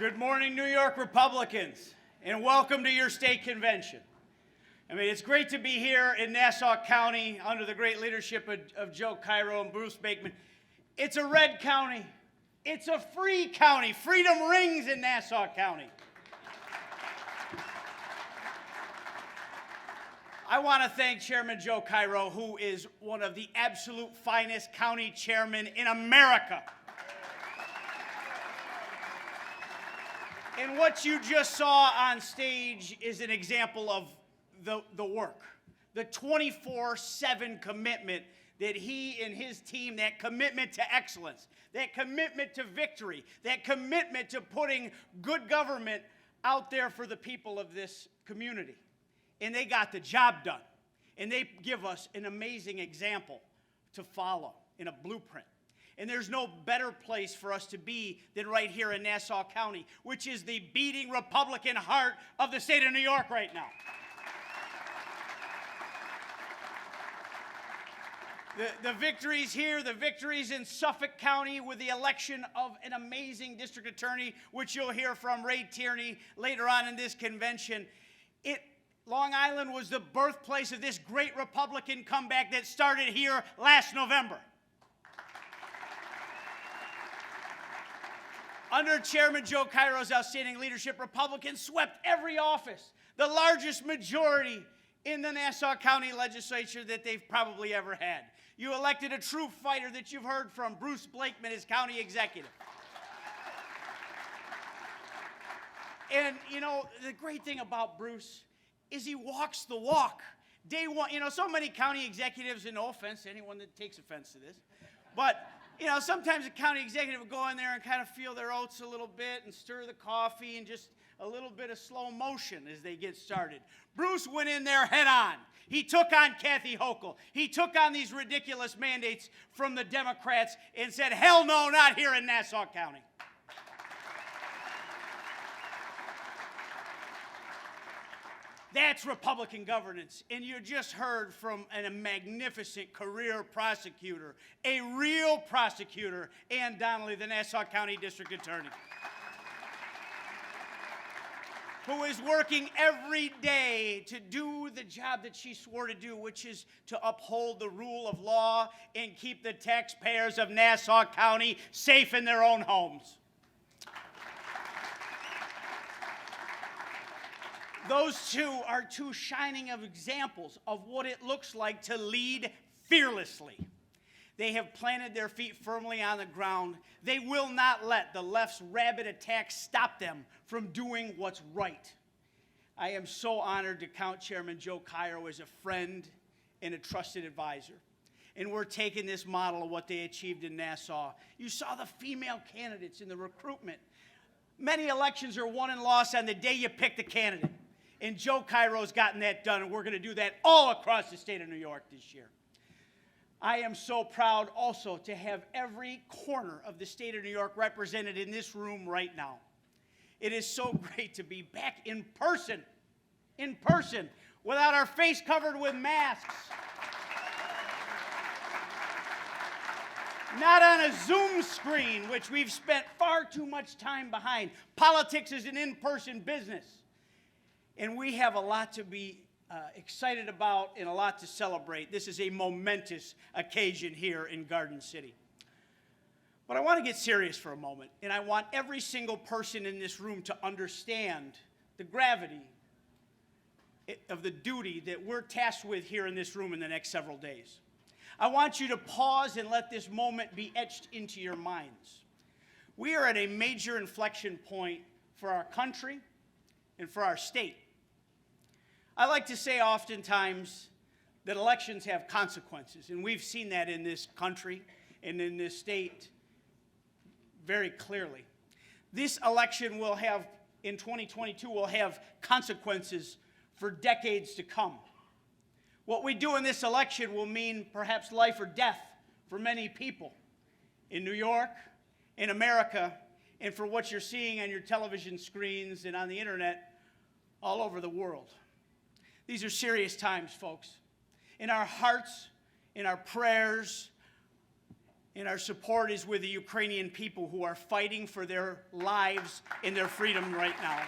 Good morning, New York Republicans, and welcome to your state convention. I mean, it's great to be here in Nassau County under the great leadership of Joe Cairo and Bruce Bakeman. It's a red county. It's a free county. Freedom rings in Nassau County. I want to thank Chairman Joe Cairo, who is one of the absolute finest county chairmen in America. And what you just saw on stage is an example of the work, the 24/7 commitment that he and his team, that commitment to excellence, that commitment to victory, that commitment to putting good government out there for the people of this community. And they got the job done. And they give us an amazing example to follow in a blueprint. And there's no better place for us to be than right here in Nassau County, which is the beating Republican heart of the state of New York right now. The victories here, the victories in Suffolk County with the election of an amazing district attorney, which you'll hear from Ray Tierney later on in this convention. Long Island was the birthplace of this great Republican comeback that started here last November. Under Chairman Joe Cairo's outstanding leadership, Republicans swept every office, the largest majority in the Nassau County legislature that they've probably ever had. You elected a true fighter that you've heard from, Bruce Blakeman, as county executive. And, you know, the great thing about Bruce is he walks the walk. Day one, you know, so many county executives, and no offense to anyone that takes offense to this, but you know, sometimes a county executive will go in there and kind of feel their oats a little bit and stir the coffee and just a little bit of slow motion as they get started. Bruce went in there head on. He took on Kathy Hochul. He took on these ridiculous mandates from the Democrats and said, hell no, not here in Nassau County. That's Republican governance. And you just heard from a magnificent career prosecutor, a real prosecutor, Ann Donnelly, the Nassau County District Attorney, who is working every day to do the job that she swore to do, which is to uphold the rule of law and keep the taxpayers of Nassau County safe in their own homes. Those two are two shining examples of what it looks like to lead fearlessly. They have planted their feet firmly on the ground. They will not let the left's rabid attacks stop them from doing what's right. I am so honored to count Chairman Joe Cairo as a friend and a trusted advisor. And we're taking this model of what they achieved in Nassau. You saw the female candidates in the recruitment. Many elections are won and lost on the day you pick the candidate. And Joe Cairo's gotten that done, and we're going to do that all across the state of New York this year. I am so proud also to have every corner of the state of New York represented in this room right now. It is so great to be back in person, without our face covered with masks. Not on a Zoom screen, which we've spent far too much time behind. Politics is an in-person business. And we have a lot to be excited about and a lot to celebrate. This is a momentous occasion here in Garden City. But I want to get serious for a moment, and I want every single person in this room to understand the gravity of the duty that we're tasked with here in this room in the next several days. I want you to pause and let this moment be etched into your minds. We are at a major inflection point for our country and for our state. I like to say oftentimes that elections have consequences, and we've seen that in this country and in this state very clearly. This election will have, in 2022, will have consequences for decades to come. What we do in this election will mean perhaps life or death for many people in New York, in America, and for what you're seeing on your television screens and on the internet all over the world. These are serious times, folks. In our hearts, in our prayers, And our support is with the Ukrainian people who are fighting for their lives and their freedom right now.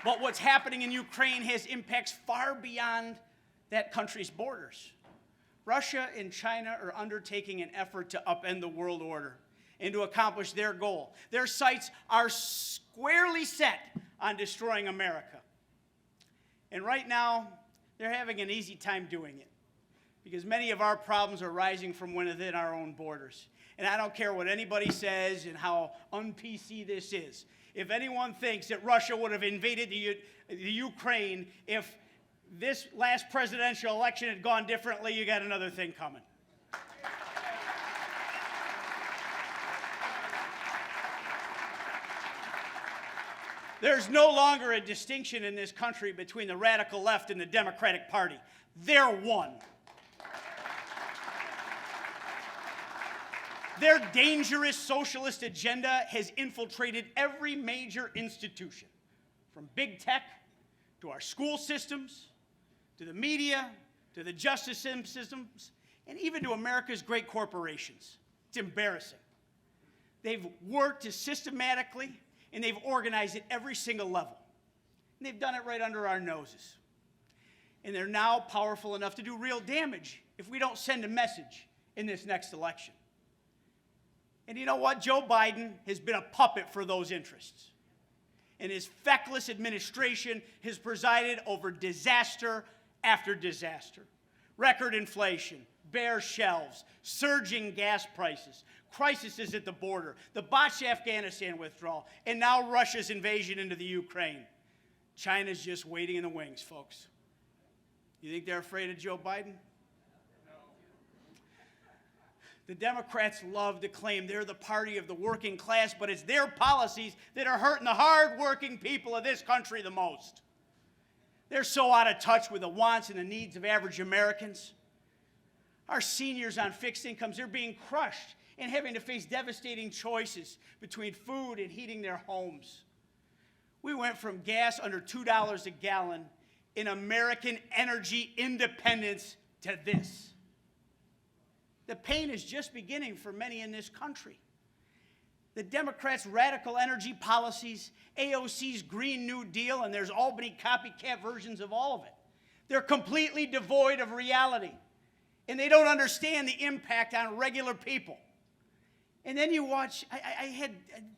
But what's happening in Ukraine has impacts far beyond that country's borders. Russia and China are undertaking an effort to upend the world order and to accomplish their goal. Their sights are squarely set on destroying America. And right now, they're having an easy time doing it because many of our problems are rising from within our own borders. And I don't care what anybody says and how un-PC this is. If anyone thinks that Russia would have invaded the Ukraine if this last presidential election had gone differently, you got another thing coming. There's no longer a distinction in this country between the radical left and the Democratic Party. They're one. Their dangerous socialist agenda has infiltrated every major institution, from big tech to our school systems, to the media, to the justice systems, and even to America's great corporations. It's embarrassing. They've worked to systematically, and they've organized at every single level. And they've done it right under our noses. And they're now powerful enough to do real damage if we don't send a message in this next election. And you know what? Joe Biden has been a puppet for those interests. And his feckless administration has presided over disaster after disaster. Record inflation, bare shelves, surging gas prices, crises at the border, the botched Afghanistan withdrawal, and now Russia's invasion into the Ukraine. China's just waiting in the wings, folks. You think they're afraid of Joe Biden? The Democrats love to claim they're the party of the working class, but it's their policies that are hurting the hard-working people of this country the most. They're so out of touch with the wants and the needs of average Americans. Our seniors on fixed incomes, they're being crushed and having to face devastating choices between food and heating their homes. We went from gas under $2 a gallon in American energy independence to this. The pain is just beginning for many in this country. The Democrats' radical energy policies, AOC's Green New Deal, and there's Albany copycat versions of all of it. They're completely devoid of reality, and they don't understand the impact on regular people. And then you watch, I had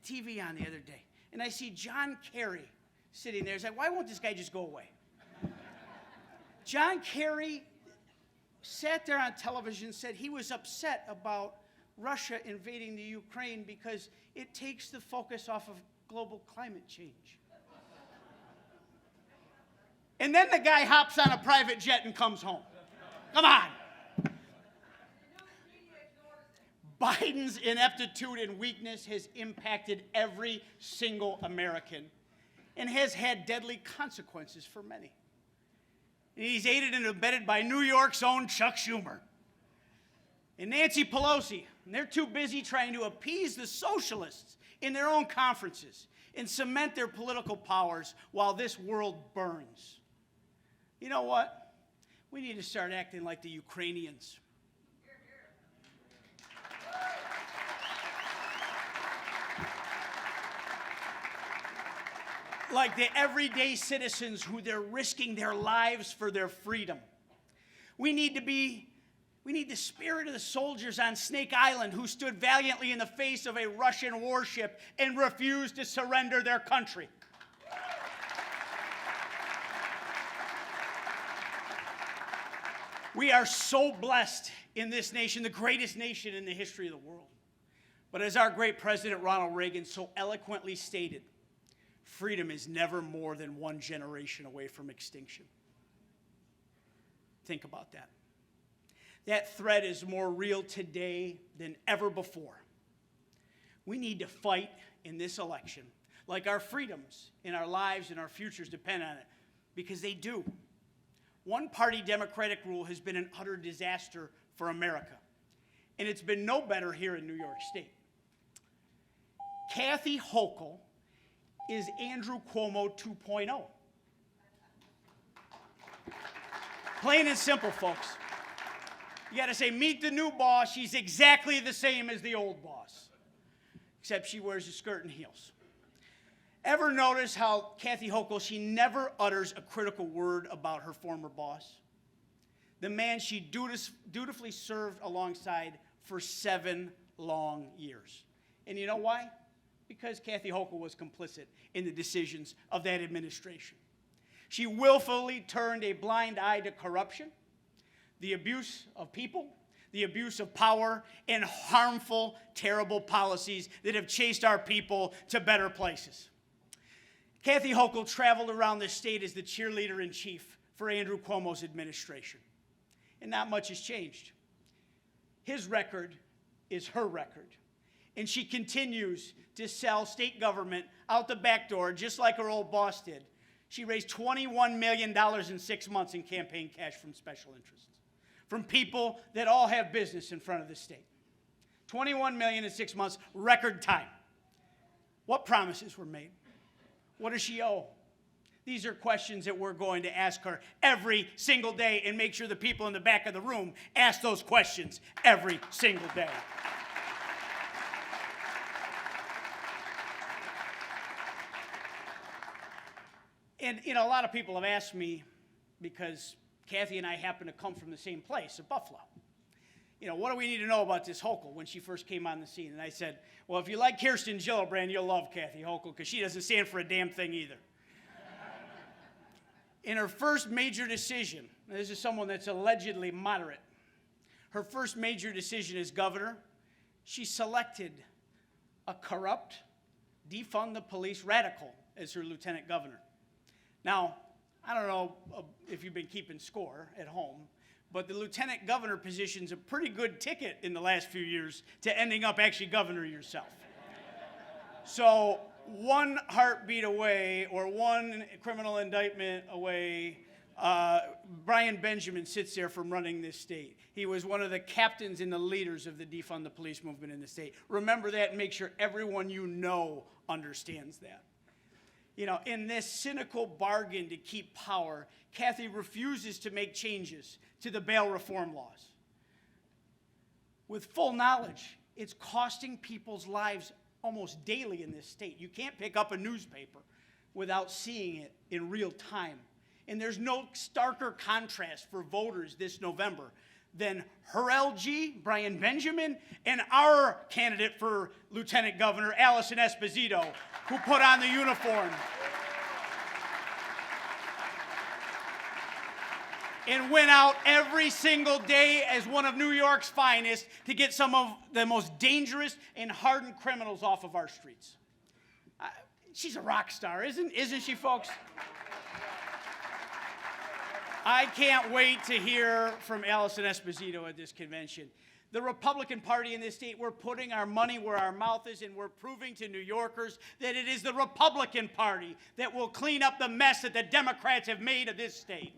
TV on the other day, and I see John Kerry sitting there. It's like, why won't this guy just go away? John Kerry sat there on television and said he was upset about Russia invading the Ukraine because it takes the focus off of global climate change. And then the guy hops on a private jet and comes home. Come on. Biden's ineptitude and weakness has impacted every single American and has had deadly consequences for many. And he's aided and abetted by New York's own Chuck Schumer and Nancy Pelosi. And they're too busy trying to appease the socialists in their own conferences and cement their political powers while this world burns. You know what? We need to start acting like the Ukrainians. Like the everyday citizens who they're risking their lives for their freedom. We need the spirit of the soldiers on Snake Island who stood valiantly in the face of a Russian warship and refused to surrender their country. We are so blessed in this nation, the greatest nation in the history of the world. But as our great President Ronald Reagan so eloquently stated, freedom is never more than one generation away from extinction. Think about that. That threat is more real today than ever before. We need to fight in this election like our freedoms and our lives and our futures depend on it, because they do. One-party Democratic rule has been an utter disaster for America, and it's been no better here in New York State. Kathy Hochul is Andrew Cuomo 2.0. Plain and simple, folks. You got to say, meet the new boss. She's exactly the same as the old boss, except she wears a skirt and heels. Ever notice how Kathy Hochul, she never utters a critical word about her former boss? The man she dutifully served alongside for 7 long years. And you know why? Because Kathy Hochul was complicit in the decisions of that administration. She willfully turned a blind eye to corruption, the abuse of people, the abuse of power, and harmful, terrible policies that have chased our people to better places. Kathy Hochul traveled around the state as the cheerleader-in-chief for Andrew Cuomo's administration. And not much has changed. His record is her record. And she continues to sell state government out the back door, just like her old boss did. She raised $21 million in 6 months in campaign cash from special interests, from people that all have business in front of the state. $21 million in 6 months, record time. What promises were made? What does she owe? These are questions that we're going to ask her every single day, and make sure the people in the back of the room ask those questions every single day. And, you know, a lot of people have asked me, because Kathy and I happen to come from the same place, of Buffalo. You know, what do we need to know about this Hochul when she first came on the scene? And I said, well, if you like Kirsten Gillibrand, you'll love Kathy Hochul, because she doesn't stand for a damn thing either. In her first major decision, and this is someone that's allegedly moderate, her first major decision as governor, she selected a corrupt, defund the police radical as her lieutenant governor. Now, I don't know if you've been keeping score at home, but the lieutenant governor position's a pretty good ticket in the last few years to ending up actually governor yourself. So one heartbeat away, or one criminal indictment away, Brian Benjamin sits there from running this state. He was one of the captains and the leaders of the defund the police movement in the state. Remember that, and make sure everyone you know understands that. You know, in this cynical bargain to keep power, Kathy refuses to make changes to the bail reform laws. With full knowledge, it's costing people's lives almost daily in this state. You can't pick up a newspaper without seeing it in real time. And there's no starker contrast for voters this November than her LG, Brian Benjamin, and our candidate for lieutenant governor, Allison Esposito, who put on the uniform and went out every single day as one of New York's finest to get some of the most dangerous and hardened criminals off of our streets. She's a rock star, isn't she, folks? I can't wait to hear from Allison Esposito at this convention. The Republican Party in this state, we're putting our money where our mouth is, and we're proving to New Yorkers that it is the Republican Party that will clean up the mess that the Democrats have made of this state.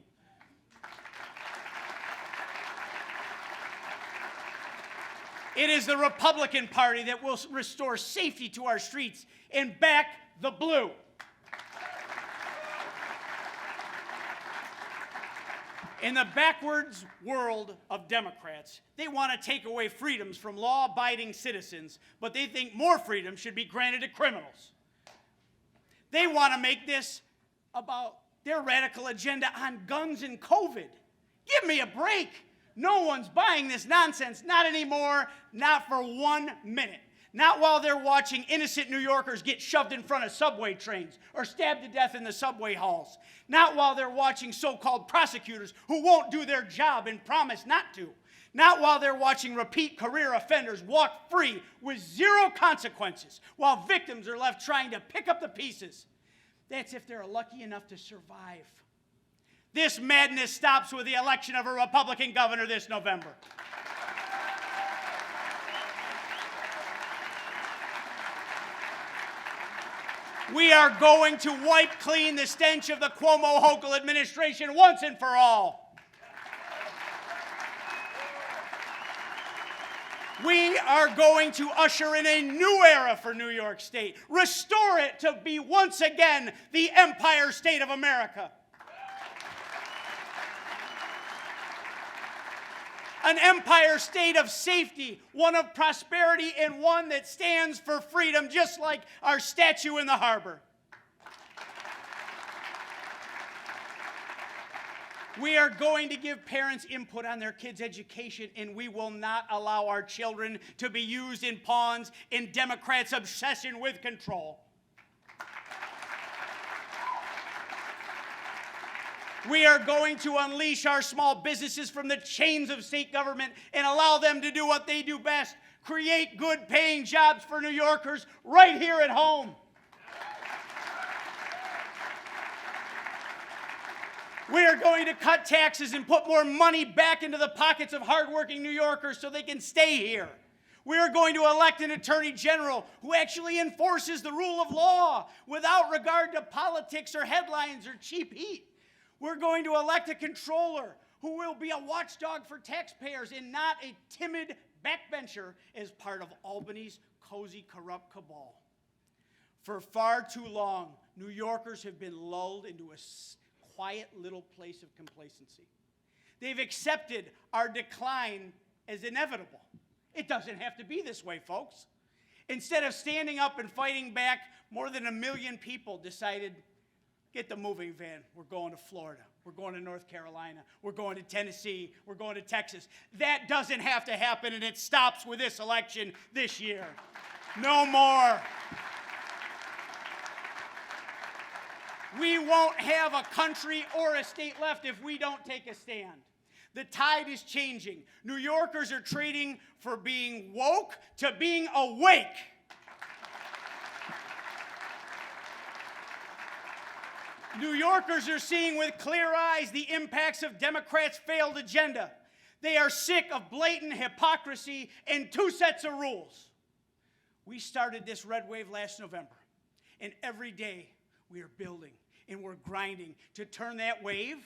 It is the Republican Party that will restore safety to our streets and back the blue. In the backwards world of Democrats, they want to take away freedoms from law-abiding citizens, but they think more freedom should be granted to criminals. They want to make this about their radical agenda on guns and COVID. Give me a break. No one's buying this nonsense, not anymore, not for 1 minute. Not while they're watching innocent New Yorkers get shoved in front of subway trains or stabbed to death in the subway halls. Not while they're watching so-called prosecutors who won't do their job and promise not to. Not while they're watching repeat career offenders walk free with zero consequences, while victims are left trying to pick up the pieces. That's if they're lucky enough to survive. This madness stops with the election of a Republican governor this November. We are going to wipe clean the stench of the Cuomo-Hochul administration once and for all. We are going to usher in a new era for New York State, restore it to be once again the Empire State of America. an empire state of safety, one of prosperity, and one that stands for freedom, just like our statue in the harbor. We are going to give parents input on their kids' education, and we will not allow our children to be used in pawns in Democrats' obsession with control. We are going to unleash our small businesses from the chains of state government and allow them to do what they do best, create good-paying jobs for New Yorkers right here at home. We are going to cut taxes and put more money back into the pockets of hardworking New Yorkers so they can stay here. We are going to elect an attorney general who actually enforces the rule of law without regard to politics or headlines or cheap heat. We're going to elect a controller who will be a watchdog for taxpayers and not a timid backbencher as part of Albany's cozy, corrupt cabal. For far too long, New Yorkers have been lulled into a quiet little place of complacency. They've accepted our decline as inevitable. It doesn't have to be this way, folks. Instead of standing up and fighting back, more than 1 million people decided, get the moving van. We're going to Florida. We're going to North Carolina. We're going to Tennessee. We're going to Texas. That doesn't have to happen, and it stops with this election this year. No more. We won't have a country or a state left if we don't take a stand. The tide is changing. New Yorkers are trading for being woke to being awake. New Yorkers are seeing with clear eyes the impacts of Democrats' failed agenda. They are sick of blatant hypocrisy and 2 sets of rules. We started this red wave last November, and every day we are building and we're grinding to turn that wave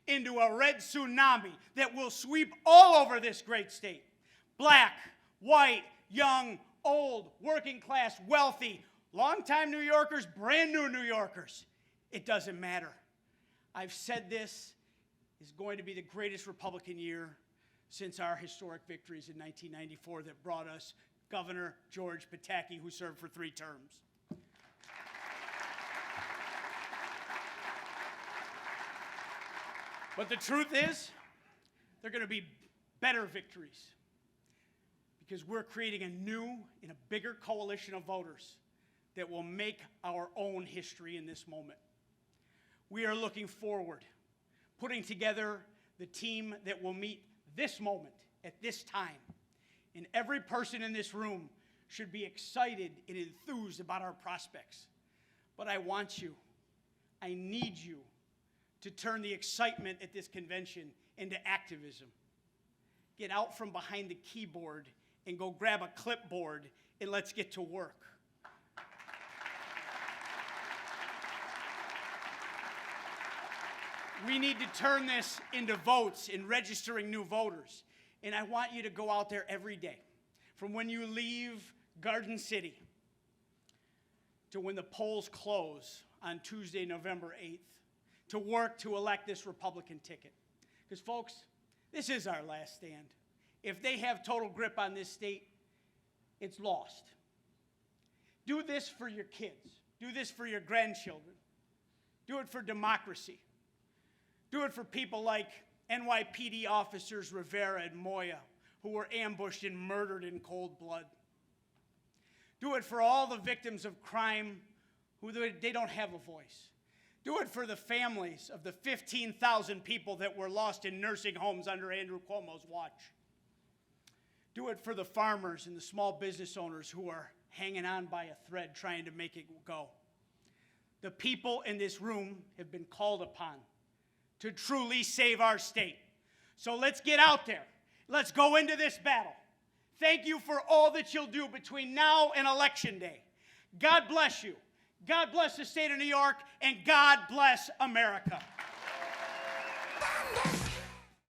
into a red tsunami that will sweep all over this great state. Black, white, young, old, working class, wealthy, longtime New Yorkers, brand new New Yorkers. It doesn't matter. I've said this is going to be the greatest Republican year since our historic victories in 1994 that brought us Governor George Pataki, who served for 3 terms. But the truth is, they're going to be better victories because we're creating a new and a bigger coalition of voters that will make our own history in this moment. We are looking forward, putting together the team that will meet this moment at this time. And every person in this room should be excited and enthused about our prospects. But I want you, I need you to turn the excitement at this convention into activism. Get out from behind the keyboard and go grab a clipboard and let's get to work. We need to turn this into votes and registering new voters. And I want you to go out there every day, from when you leave Garden City to when the polls close on Tuesday, November 8th, to work to elect this Republican ticket. Because, folks, this is our last stand. If they have total grip on this state, it's lost. Do this for your kids. Do this for your grandchildren. Do it for democracy. Do it for people like NYPD officers Rivera and Moya, who were ambushed and murdered in cold blood. Do it for all the victims of crime who they don't have a voice. Do it for the families of the 15,000 people that were lost in nursing homes under Andrew Cuomo's watch. Do it for the farmers and the small business owners who are hanging on by a thread trying to make it go. The people in this room have been called upon to truly save our state. So let's get out there. Let's go into this battle. Thank you for all that you'll do between now and Election Day. God bless you. God bless the state of New York, and God bless America.